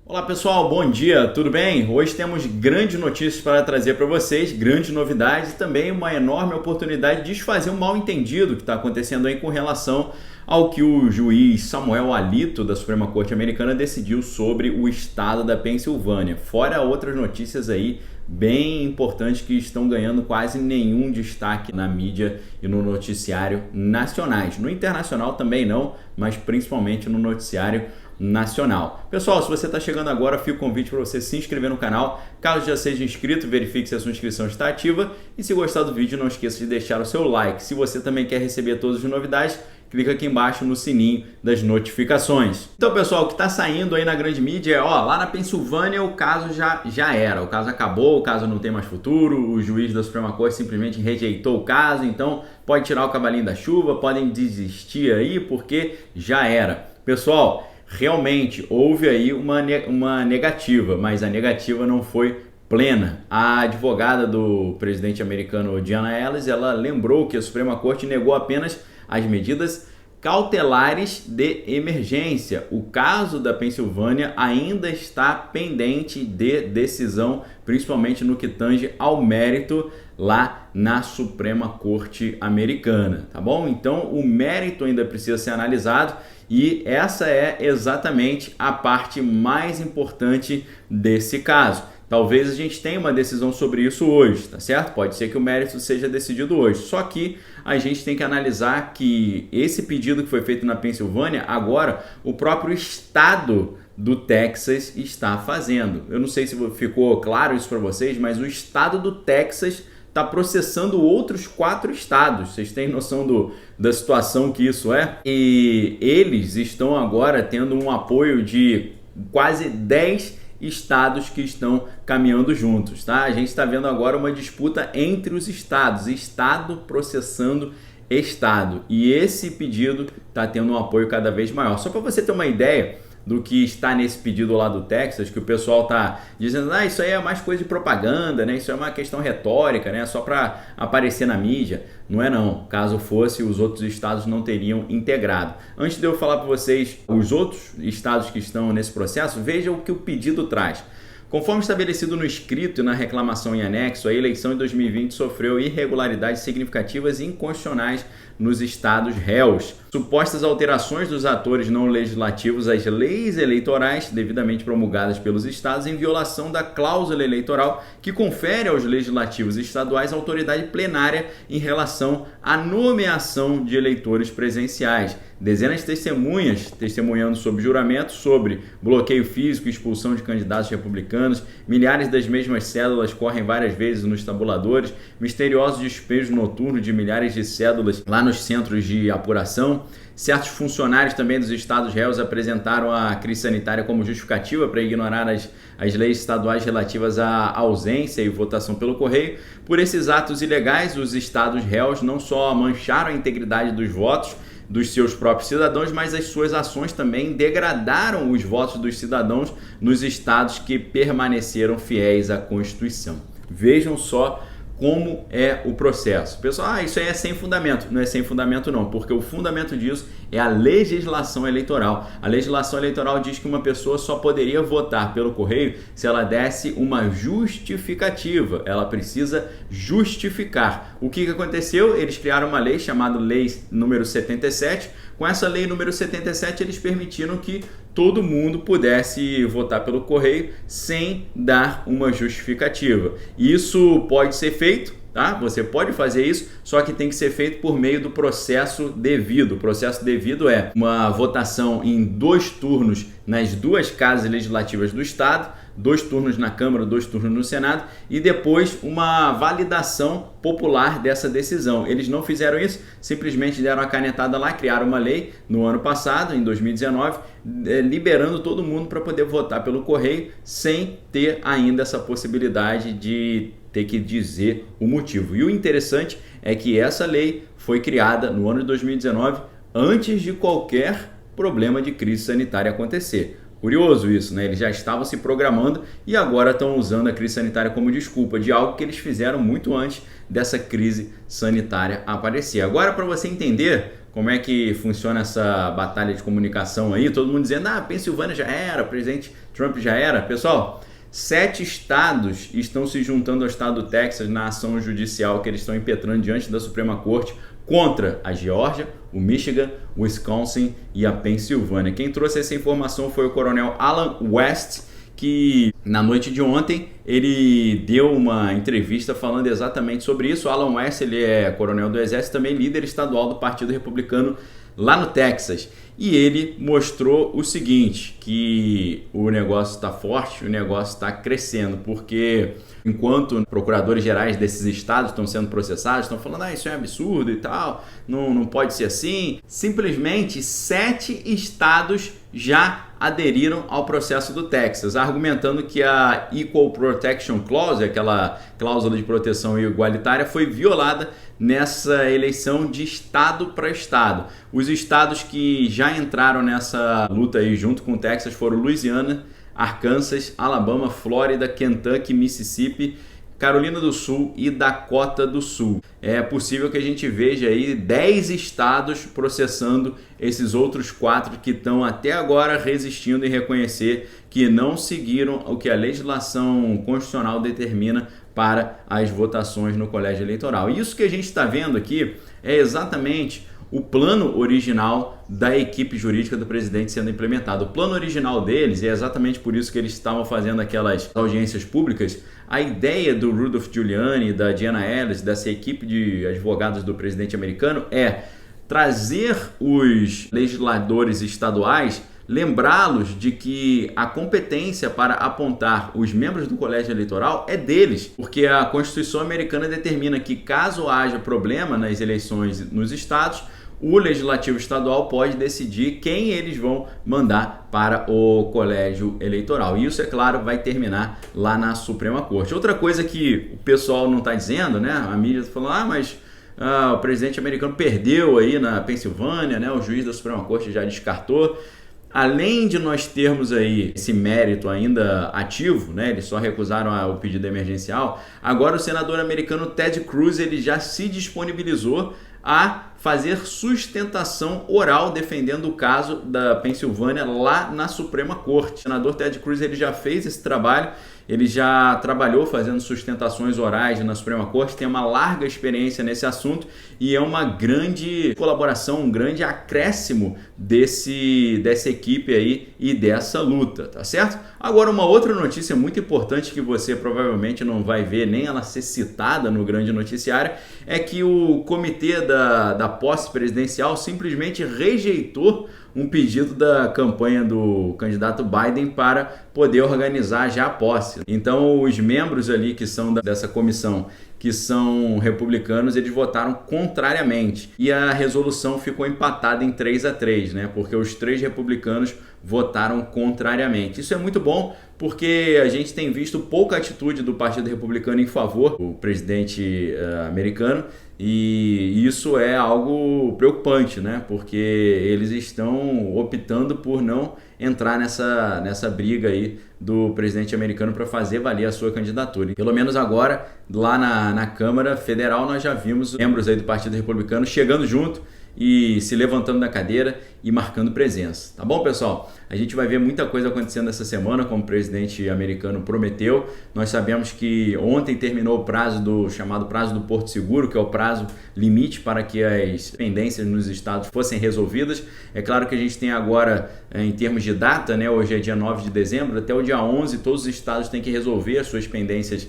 Olá pessoal, bom dia, tudo bem? Hoje temos grandes notícias para trazer para vocês, grandes novidades e também uma enorme oportunidade de desfazer um mal-entendido que está acontecendo aí com relação ao que o juiz Samuel Alito da Suprema Corte Americana decidiu sobre o estado da Pensilvânia. Fora outras notícias aí bem importantes que estão ganhando quase nenhum destaque na mídia e no noticiário nacionais. No internacional também não, mas principalmente no noticiário nacional. Pessoal, se você está chegando agora, fica o convite para você se inscrever no canal. Caso já seja inscrito, verifique se a sua inscrição está ativa. E se gostar do vídeo, não esqueça de deixar o seu like. Se você também quer receber todas as novidades, clica aqui embaixo no sininho das notificações. Então, pessoal, o que está saindo aí na grande mídia é, lá na Pensilvânia o caso já era. O caso acabou, o caso não tem mais futuro, o juiz da Suprema Corte simplesmente rejeitou o caso, então pode tirar o cavalinho da chuva, podem desistir aí porque já era. Pessoal, realmente houve aí uma negativa, mas a negativa não foi plena. A advogada do presidente americano Diana Ellis, ela lembrou que a Suprema Corte negou apenas as medidas cautelares de emergência. O caso da Pensilvânia ainda está pendente de decisão, principalmente no que tange ao mérito lá na Suprema Corte Americana, tá bom? Então o mérito ainda precisa ser analisado e essa é exatamente a parte mais importante desse caso. Talvez a gente tenha uma decisão sobre isso hoje, tá certo? Pode ser que o mérito seja decidido hoje. Só que a gente tem que analisar que esse pedido que foi feito na Pensilvânia, agora o próprio estado do Texas está fazendo. Eu não sei se ficou claro isso para vocês, mas o estado do Texas está processando outros 4 estados. Vocês têm noção da situação que isso é? E eles estão agora tendo um apoio de quase 10 estados que estão caminhando juntos, tá? A gente está vendo agora uma disputa entre os estados, estado processando estado, e esse pedido está tendo um apoio cada vez maior. Só para você ter uma ideia do que está nesse pedido lá do Texas, que o pessoal está dizendo, isso aí é mais coisa de propaganda, né? Isso é uma questão retórica, né? Só para aparecer na mídia. Não é não. Caso fosse, os outros estados não teriam integrado. Antes de eu falar para vocês os outros estados que estão nesse processo, vejam o que o pedido traz. Conforme estabelecido no escrito e na reclamação em anexo, a eleição em 2020 sofreu irregularidades significativas e inconstitucionais nos estados réus. Supostas alterações dos atores não legislativos às leis eleitorais devidamente promulgadas pelos estados em violação da cláusula eleitoral que confere aos legislativos estaduais autoridade plenária em relação à nomeação de eleitores presenciais. Dezenas de testemunhas testemunhando sob juramento sobre bloqueio físico e expulsão de candidatos republicanos, milhares das mesmas cédulas correm várias vezes nos tabuladores, misteriosos despejos noturnos de milhares de cédulas lá nos centros de apuração. Certos funcionários também dos estados réus apresentaram a crise sanitária como justificativa para ignorar as leis estaduais relativas à ausência e votação pelo correio. Por esses atos ilegais, os estados réus não só mancharam a integridade dos votos dos seus próprios cidadãos, mas as suas ações também degradaram os votos dos cidadãos nos estados que permaneceram fiéis à Constituição. Vejam só como é o processo. Pessoal, isso aí é sem fundamento. Não é sem fundamento não, porque o fundamento disso é a legislação eleitoral. A legislação eleitoral diz que uma pessoa só poderia votar pelo correio se ela desse uma justificativa. Ela precisa justificar. O que aconteceu? Eles criaram uma lei chamada Lei número 77. Com essa lei número 77, eles permitiram que todo mundo pudesse votar pelo correio sem dar uma justificativa. Isso pode ser feito, tá? Você pode fazer isso, só que tem que ser feito por meio do processo devido. O processo devido é uma votação em 2 turnos nas 2 casas legislativas do estado, 2 turnos na Câmara, 2 turnos no Senado e depois uma validação popular dessa decisão. Eles não fizeram isso, simplesmente deram a canetada lá, criaram uma lei no ano passado, em 2019, liberando todo mundo para poder votar pelo correio sem ter ainda essa possibilidade de ter que dizer o motivo. E o interessante é que essa lei foi criada no ano de 2019 antes de qualquer problema de crise sanitária acontecer. Curioso isso, né? Eles já estavam se programando e agora estão usando a crise sanitária como desculpa de algo que eles fizeram muito antes dessa crise sanitária aparecer. Agora, para você entender como é que funciona essa batalha de comunicação aí, todo mundo dizendo, Pensilvânia já era, o presidente Trump já era. Pessoal, 7 estados estão se juntando ao estado do Texas na ação judicial que eles estão impetrando diante da Suprema Corte contra a Geórgia, o Michigan, o Wisconsin e a Pensilvânia. Quem trouxe essa informação foi o coronel Alan West, que na noite de ontem ele deu uma entrevista falando exatamente sobre isso. O Alan West, ele é coronel do Exército, também líder estadual do Partido Republicano lá no Texas. E ele mostrou o seguinte, que o negócio está forte, o negócio está crescendo, porque enquanto procuradores gerais desses estados estão sendo processados, estão falando, isso é um absurdo e tal, não pode ser assim, simplesmente 7 estados já aderiram ao processo do Texas, argumentando que a Equal Protection Clause, aquela cláusula de proteção igualitária, foi violada nessa eleição de estado para estado. Os estados que já entraram nessa luta aí junto com o Texas foram Louisiana, Arkansas, Alabama, Flórida, Kentucky, Mississippi, Carolina do Sul e Dakota do Sul. É possível que a gente veja aí 10 estados processando esses outros 4 que estão até agora resistindo em reconhecer que não seguiram o que a legislação constitucional determina para as votações no colégio eleitoral. Isso que a gente está vendo aqui é exatamente o plano original da equipe jurídica do presidente sendo implementado. O plano original deles, e é exatamente por isso que eles estavam fazendo aquelas audiências públicas, a ideia do Rudolph Giuliani, da Diana Ellis, dessa equipe de advogados do presidente americano é trazer os legisladores estaduais, lembrá-los de que a competência para apontar os membros do colégio eleitoral é deles, porque a Constituição americana determina que caso haja problema nas eleições nos estados, o legislativo estadual pode decidir quem eles vão mandar para o colégio eleitoral. E isso, é claro, vai terminar lá na Suprema Corte. Outra coisa que o pessoal não está dizendo, né? A mídia está falando, mas o presidente americano perdeu aí na Pensilvânia, né? O juiz da Suprema Corte já descartou. Além de nós termos aí esse mérito ainda ativo, né, eles só recusaram o pedido emergencial, agora o senador americano Ted Cruz ele já se disponibilizou a fazer sustentação oral defendendo o caso da Pensilvânia lá na Suprema Corte. O senador Ted Cruz ele já fez esse trabalho, ele já trabalhou fazendo sustentações orais na Suprema Corte, tem uma larga experiência nesse assunto e é uma grande colaboração, um grande acréscimo dessa equipe aí e dessa luta, tá certo? Agora, uma outra notícia muito importante que você provavelmente não vai ver nem ela ser citada no grande noticiário é que o comitê da posse presidencial simplesmente rejeitou um pedido da campanha do candidato Biden para poder organizar já a posse. Então, os membros ali que são dessa comissão, que são republicanos, eles votaram contrariamente. E a resolução ficou empatada em 3-3, né? Porque os 3 republicanos votaram contrariamente. Isso é muito bom porque a gente tem visto pouca atitude do Partido Republicano em favor do presidente americano e isso é algo preocupante, né? Porque eles estão optando por não entrar nessa briga aí do presidente americano para fazer valer a sua candidatura. Pelo menos agora, lá na Câmara Federal, nós já vimos membros aí do Partido Republicano chegando junto e se levantando da cadeira e marcando presença. Tá bom, pessoal? A gente vai ver muita coisa acontecendo essa semana, como o presidente americano prometeu. Nós sabemos que ontem terminou o prazo chamado prazo do Porto Seguro, que é o prazo limite para que as pendências nos estados fossem resolvidas. É claro que a gente tem agora, em termos de data, né, hoje é dia 9 de dezembro, até o dia 11 todos os estados têm que resolver as suas pendências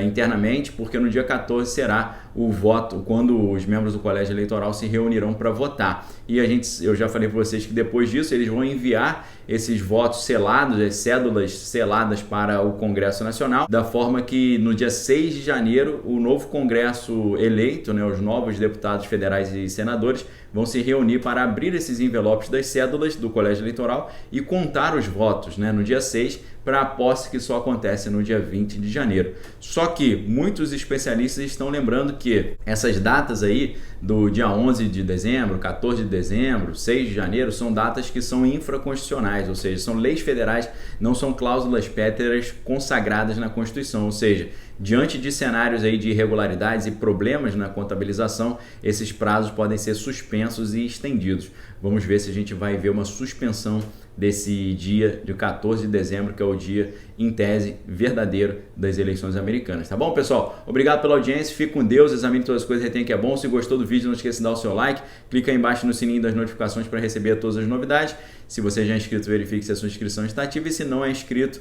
internamente, porque no dia 14 será o voto, quando os membros do colégio eleitoral se reunirão para votar. E eu já falei para vocês que depois disso eles vão enviar esses votos selados, as cédulas seladas para o Congresso Nacional, da forma que no dia 6 de janeiro o novo Congresso eleito, né, os novos deputados federais e senadores, vão se reunir para abrir esses envelopes das cédulas do colégio eleitoral e contar os votos, né, no dia 6, para a posse que só acontece no dia 20 de janeiro. Só que muitos especialistas estão lembrando que essas datas aí do dia 11 de dezembro, 14 de dezembro, 6 de janeiro, são datas que são infraconstitucionais. federais, ou seja, são leis federais, não são cláusulas pétreas consagradas na Constituição, ou seja, diante de cenários aí de irregularidades e problemas na contabilização, esses prazos podem ser suspensos e estendidos. Vamos ver se a gente vai ver uma suspensão desse dia de 14 de dezembro, que é o dia, em tese, verdadeiro das eleições americanas. Tá bom, pessoal? Obrigado pela audiência, fique com Deus, examine todas as coisas, retém que é bom. Se gostou do vídeo, não esqueça de dar o seu like, clica aí embaixo no sininho das notificações para receber todas as novidades. Se você já é inscrito, verifique se a sua inscrição está ativa, e se não é inscrito,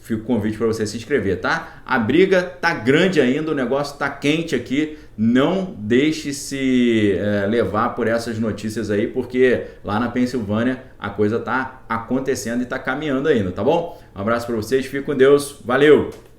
fica o convite para você se inscrever, tá? A briga tá grande ainda, o negócio tá quente aqui, não deixe se levar por essas notícias aí, porque lá na Pensilvânia a coisa tá acontecendo e tá caminhando ainda, tá bom? Um abraço para vocês, fique com Deus, valeu!